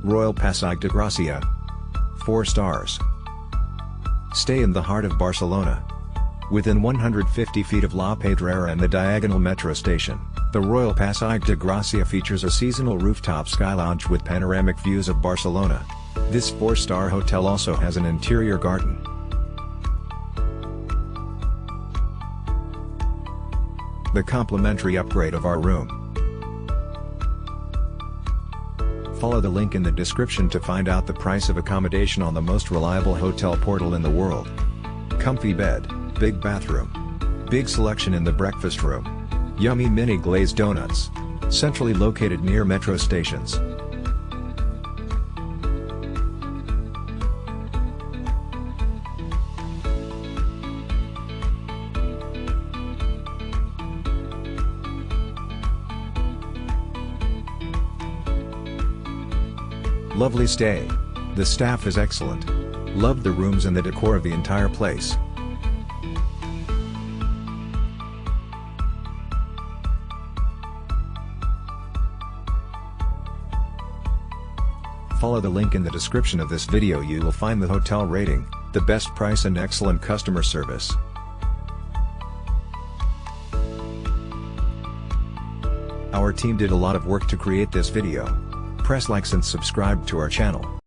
Royal Passeig de Gracia. 4 stars. Stay in the heart of Barcelona. Within 150 feet of La Pedrera and the diagonal metro station, the Royal Passeig de Gracia features a seasonal rooftop sky lounge with panoramic views of Barcelona. This 4-star hotel also has an interior garden. The complimentary upgrade of our room. Follow the link in the description to find out the price of accommodation on the most reliable hotel portal in the world. Comfy bed, big bathroom, big selection in the breakfast room, yummy mini glazed donuts, centrally located near metro stations. Lovely stay. The staff is excellent. Loved the rooms and the decor of the entire place. Follow the link in the description of this video. You will find the hotel rating, the best price and excellent customer service. Our team did a lot of work to create this video. Press likes and subscribe to our channel.